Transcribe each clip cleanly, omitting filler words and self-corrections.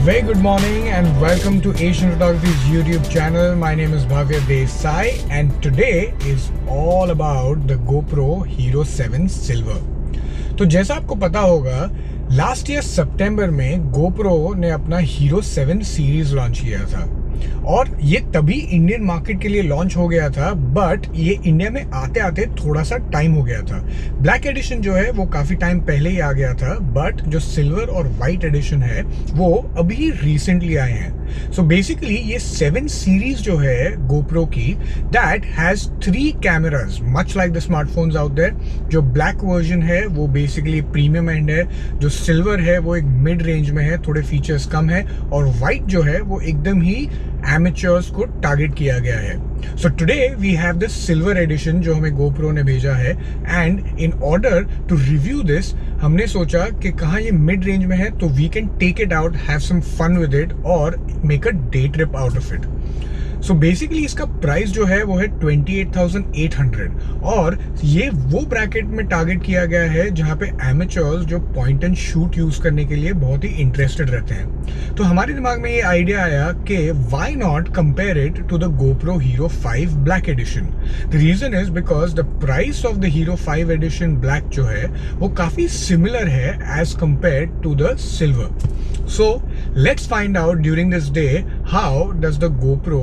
very good morning and welcome to Asian Photography's YouTube channel. My name is Bhavya Desai and today is all about the GoPro Hero 7 Silver. तो जैसा आपको पता होगा last year सितंबर में GoPro ने अपना Hero 7 series launch किया था और ये तभी इंडियन मार्केट के लिए लॉन्च हो गया था, बट ये इंडिया में आते आते थोड़ा सा टाइम हो गया था। ब्लैक एडिशन जो है वो काफ़ी टाइम पहले ही आ गया था, बट जो सिल्वर और वाइट एडिशन है वो अभी रिसेंटली आए हैं। सो बेसिकली ये 7 सीरीज जो है GoPro की, that has 3 cameras much like the smartphones out there. जो ब्लैक वर्जन है वो बेसिकली प्रीमियम एंड है, जो सिल्वर है वो एक मिड रेंज में है, थोड़े फीचर्स कम है, और वाइट जो है वो एकदम ही एमेचर्स को टारगेट किया गया है। So today we have the silver edition जो हमें GoPro ने भेजा है, and in order to review this हमने सोचा कि कहाँ ये मिड रेंज में है तो we can take it out, have some fun with it और make a day trip out of it. So basically इसका प्राइस जो है वो है 28,800 और ये वो ब्रैकेट में टारगेट किया गया है जहाँ पे एमेचर्स जो पॉइंट एंड शूट यूज करने के लिए बहुत ही इंटरेस्टेड रहते हैं। तो हमारे दिमाग में ये आइडिया आया कि why not compare it to the GoPro Hero 5 black edition. The reason is because the price of the Hero 5 edition black जो है वो काफी सिमिलर है as compared to the silver. So let's find out during this day how does the GoPro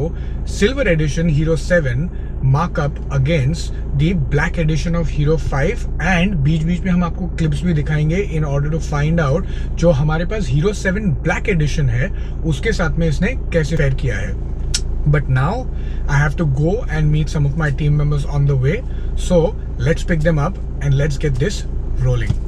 Silver Edition Hero 7 mark up against the Black Edition of Hero 5, and बीच में हम आपको clips भी दिखाएंगे in order to find out जो हमारे पास Hero 7 Black Edition है उसके साथ में इसने कैसे फेयर किया है। But now I have to go and meet some of my team members on the way, so let's pick them up and let's get this rolling.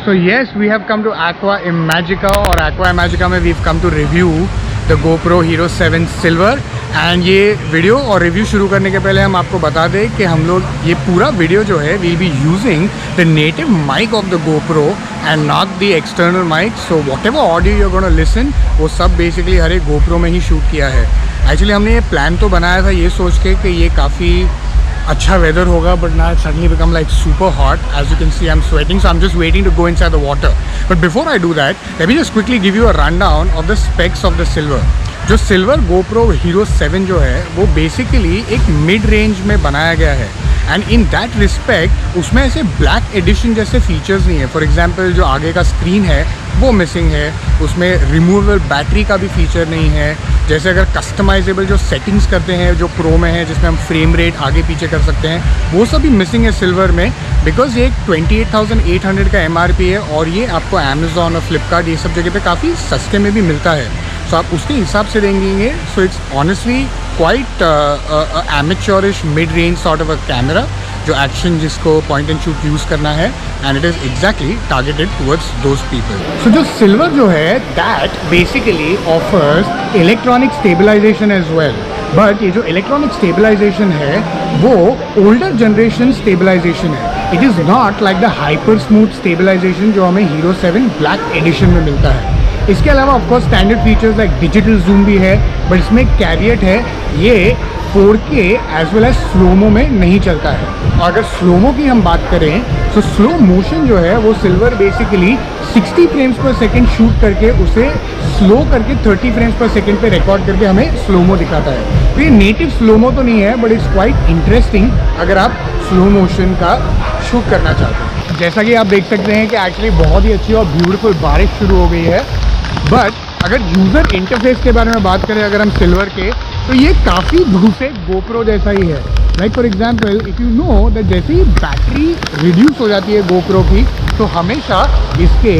So yes, we have come to Aqua Imagica और Aqua Imagica में we've come to review the GoPro Hero 7 Silver। And ये video और review शुरू करने के पहले हम आपको बता दें कि हम लोग ये पूरा वीडियो जो है we'll be using the native mic of the GoPro and not the external mic, so whatever audio you're going to listen वो सब basically हर एक GoPro में ही शूट किया है। एक्चुअली हमने ये प्लान तो बनाया था ये सोच के कि ये काफ़ी अच्छा वेदर होगा, but now it suddenly become like super hot. As you can see, I'm sweating, so I'm just waiting to go inside the water. But before I do that, let me just quickly give you a rundown of the specs of the Silver. जो silver GoPro Hero 7 जो है वो basically एक mid range में बनाया गया है, and in that respect उसमें ऐसे ब्लैक एडिशन जैसे फीचर्स नहीं है। फॉर एग्जांपल जो आगे का स्क्रीन है वो मिसिंग है, उसमें रिमूवेबल बैटरी का भी फीचर नहीं है। जैसे अगर कस्टमाइजेबल जो सेटिंग्स करते हैं जो प्रो में है, जिसमें हम फ्रेम रेट आगे पीछे कर सकते हैं, वो सब भी मिसिंग है सिल्वर में, बिकॉज ये 28,800 का MRP है और ये आपको अमेजोन और फ्लिपकार्ट ये सब जगह पे काफ़ी सस्ते में भी मिलता है। सो आप उसके हिसाब से देंगे। So it's honestly quite amateurish mid range sort of a camera जो एक्शन जिसको पॉइंट एंड शूट यूज़ करना है, and it is exactly targeted towards those people. So जो सिल्वर जो है that basically offers electronic stabilization as well, but ये जो electronic stabilization है वो ओल्डर जनरेशन स्टेबलाइजेशन है। It is not like the hyper smooth stabilization जो हमें Hero 7 ब्लैक एडिशन में मिलता है। इसके अलावा of course standard features like digital zoom भी है, बट इसमें कैविएट है, ये 4K as well as slow mo में नहीं चलता है। और अगर स्लोमो की हम बात करें तो स्लो मोशन जो है वो silver basically 60 frames per second shoot करके उसे स्लो करके 30 फ्रेम्स पर सेकेंड पे रिकॉर्ड करके हमें स्लोमो दिखाता है। तो ये नेटिव स्लोमो तो नहीं है, बट इट्स क्वाइट इंटरेस्टिंग अगर आप स्लो मोशन का शूट करना चाहते हैं। जैसा कि आप देख सकते हैं कि एक्चुअली बहुत ही अच्छी और ब्यूटीफुल बारिश शुरू हो गई है, बट अगर यूज़र इंटरफेस के बारे में बात करें अगर हम सिल्वर के, तो ये काफ़ी धूसे GoPro जैसा ही है। Like for example if you know that जैसे ही बैटरी रिड्यूस हो जाती है GoPro की, तो हमेशा इसके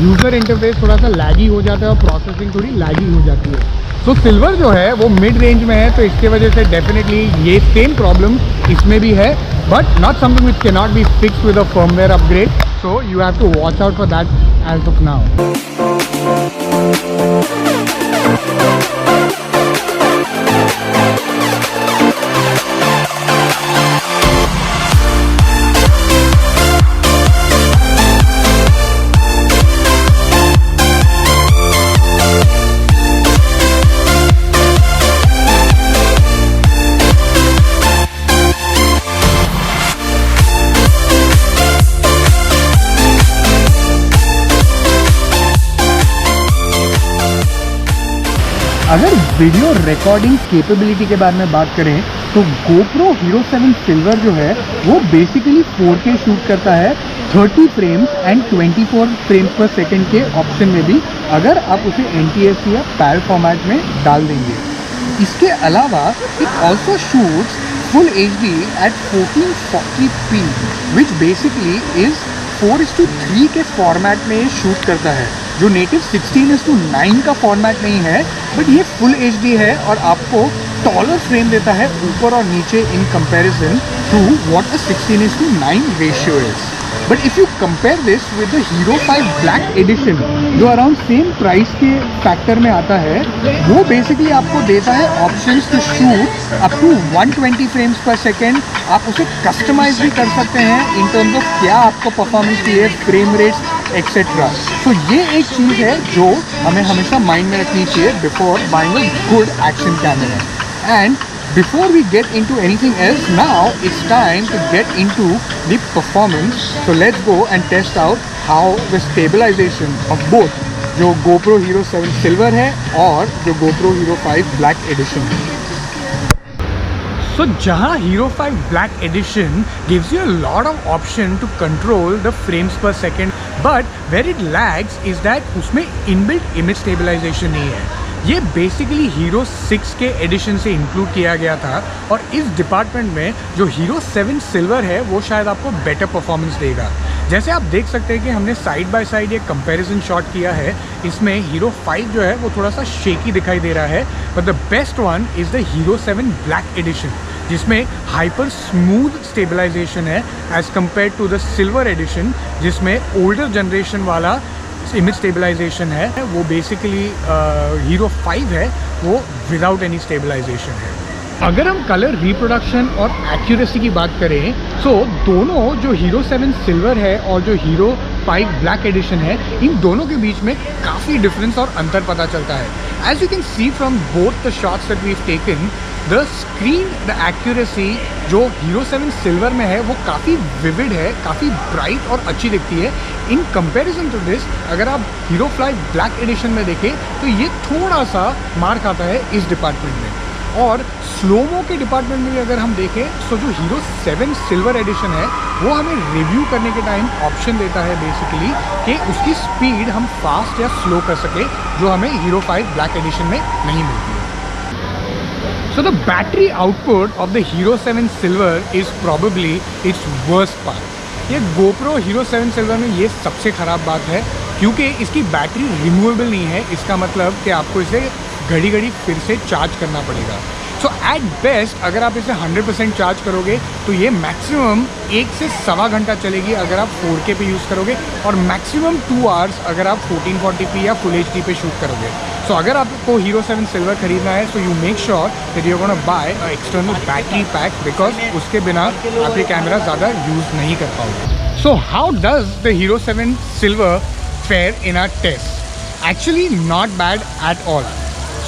यूज़र इंटरफेस थोड़ा सा लैगी हो जाता है और प्रोसेसिंग थोड़ी लैगी हो जाती है। सो सिल्वर जो है वो मिड रेंज में है, तो इसके वजह से डेफिनेटली ये सेम प्रॉब्लम इसमें भी है, but not something which can not be fixed with a firmware upgrade, so you have to watch out for that as of now. अगर वीडियो रिकॉर्डिंग कैपेबिलिटी के बारे में बात करें तो GoPro Hero 7 Silver जो है वो बेसिकली 4K शूट करता है 30 फ्रेम्स एंड 24 फ्रेम्स पर सेकंड के ऑप्शन में भी, अगर आप उसे NTSC या PAL फॉर्मेट में डाल देंगे। इसके अलावा it also shoots full HD at 1440p which basically is 4:3 के फॉर्मेट में शूट करता है, जो नेटिव 16:9 का फॉर्मेट नहीं है, बट ये फुल HD है और आपको टॉलर फ्रेम देता है ऊपर और नीचे in comparison to what a 16:9 ratio is. But if you compare this with the Hero 5 black edition जो अराउंड सेम प्राइस के फैक्टर में आता है, वो बेसिकली आपको देता है options to shoot up to 120 frames per second. आप उसे कस्टमाइज भी कर सकते हैं इन टर्म्स ऑफ क्या आपको परफॉर्मेंस चाहिए, फ्रेम रेट्स एक्सेट्रा। सो ये एक चीज़ है जो हमें हमेशा माइंड में रखनी चाहिए before buying a good action camera. And before we get into anything else, now it's time to get into the performance. So let's go and test out how the stabilization of both जो GoPro Hero 7 Silver है और जो GoPro Hero 5 Black Edition है। So जहाँ Hero 5 Black Edition gives you a lot of option to control the frames per second, but where it lags is that उसमें inbuilt image stabilization नहीं है। ये basically Hero 6 के addition से include किया गया था और इस डिपार्टमेंट में जो Hero 7 Silver है वो शायद आपको बेटर परफॉर्मेंस देगा। जैसे आप देख सकते हैं कि हमने साइड बाय साइड एक कंपैरिजन शॉट किया है, इसमें Hero 5 जो है वो थोड़ा सा शेकी दिखाई दे रहा है, but the best one is the Hero 7 black edition जिसमें हाइपर स्मूथ स्टेबलाइजेशन है as compared to the silver edition जिसमें ओल्डर जनरेशन वाला इमेज स्टेबलाइजेशन है। वो बेसिकली Hero 5 है वो विदाउट एनी स्टेबलाइजेशन है। अगर हम कलर रिप्रोडक्शन और एक्यूरेसी की बात करें तो दोनों जो Hero 7 Silver है और जो Hero 5 ब्लैक एडिशन है, इन दोनों के बीच में काफ़ी डिफरेंस और अंतर पता चलता है। As you can see from both the shots that we have taken, the screen the accuracy जो Hero 7 Silver में है वो काफ़ी विविड है, काफ़ी ब्राइट और अच्छी दिखती है। इन कंपैरिजन टू दिस अगर आप Hero 5 ब्लैक एडिशन में देखें तो ये थोड़ा सा मार खाता है इस डिपार्टमेंट में। और स्लोमो के डिपार्टमेंट में भी अगर हम देखें तो जो Hero 7 Silver एडिशन है वो हमें रिव्यू करने के टाइम ऑप्शन देता है बेसिकली कि उसकी स्पीड हम फास्ट या स्लो कर सके, जो हमें Hero 5 ब्लैक एडिशन में नहीं मिलती है। So the battery output of the Hero 7 Silver is probably its worst part. ये GoPro Hero 7 Silver में ये सबसे ख़राब बात है क्योंकि इसकी बैटरी रिमूवेबल नहीं है। इसका मतलब कि आपको इसे घड़ी घड़ी फिर से चार्ज करना पड़ेगा। सो एट बेस्ट अगर आप इसे 100% चार्ज करोगे तो ये मैक्सिमम 1 से सवा घंटा चलेगी अगर आप 4K पे यूज़ करोगे, और मैक्सिमम 2 आवर्स अगर आप 1440p या फुल HD पे शूट करोगे। सो अगर आपको Hero 7 Silver खरीदना है so you make sure that you are gonna buy a external battery pack, because उसके बिना आप ये कैमरा ज़्यादा यूज़ नहीं कर पाओगे। So how does the Hero 7 Silver fare in our test? Actually not bad at all.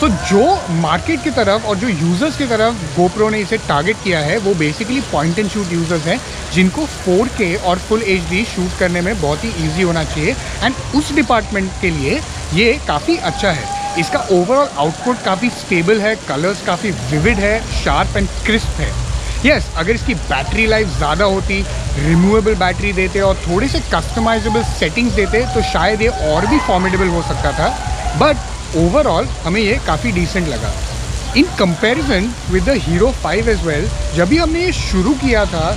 So जो market की तरफ और जो यूज़र्स की तरफ GoPro ने इसे टारगेट किया है वो basically point and shoot users हैं जिनको 4K और फुल HD शूट करने में बहुत ही ईजी होना चाहिए, एंड उस डिपार्टमेंट के लिए ये काफ़ी अच्छा है। इसका ओवरऑल आउटपुट काफ़ी स्टेबल है, कलर्स काफ़ी विविड है, शार्प एंड क्रिस्प है। यस, अगर इसकी बैटरी लाइफ ज़्यादा होती, रिमूवेबल बैटरी देते और थोड़े से कस्टमाइजेबल सेटिंग्स देते तो शायद ये और भी फॉर्मिडेबल हो सकता था, बट ओवरऑल हमें ये काफ़ी डिसेंट लगा। In comparison with the Hero 5 as well, जब भी हमने ये शुरू किया था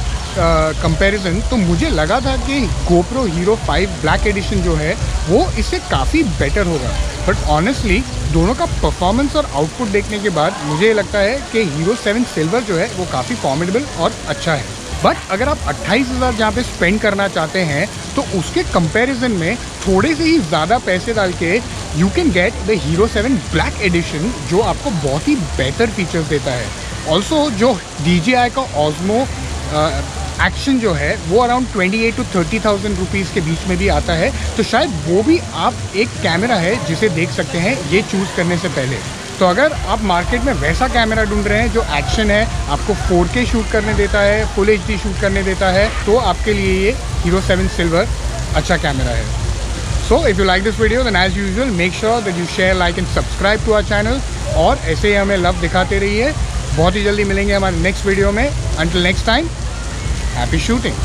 कंपैरिजन, तो मुझे लगा था कि GoPro Hero 5 ब्लैक एडिशन जो है वो इससे काफ़ी बेटर होगा, बट ऑनेस्टली दोनों का परफॉर्मेंस और आउटपुट देखने के बाद मुझे ये लगता है कि Hero 7 सिल्वर जो है वो काफ़ी फॉर्मिडेबल और अच्छा है। बट अगर आप 28,000 जहाँ पे स्पेंड करना चाहते हैं तो उसके कंपैरिजन में थोड़े से ही ज़्यादा पैसे डाल के you can get the Hero 7 black edition, जो आपको बहुत ही बेहतर फीचर्स देता है। ऑल्सो जो DJI का Osmo एक्शन जो है वो अराउंड 28 to 30,000 रुपीज़ के बीच में भी आता है, तो शायद वो भी आप एक कैमरा है जिसे देख सकते हैं ये चूज़ करने से पहले। तो अगर आप मार्केट में वैसा कैमरा ढूंढ रहे हैं जो एक्शन है, आपको 4K शूट करने देता है, फुल HD शूट करने देता है, तो आपके लिए ये Hero 7 सिल्वर अच्छा कैमरा है। So if you like this video then as usual make sure that you share, like and subscribe to our channel, और ऐसे ही हमें लव दिखाते रहिए। बहुत ही जल्दी मिलेंगे हमारे नेक्स्ट वीडियो में। Until next time, happy shooting.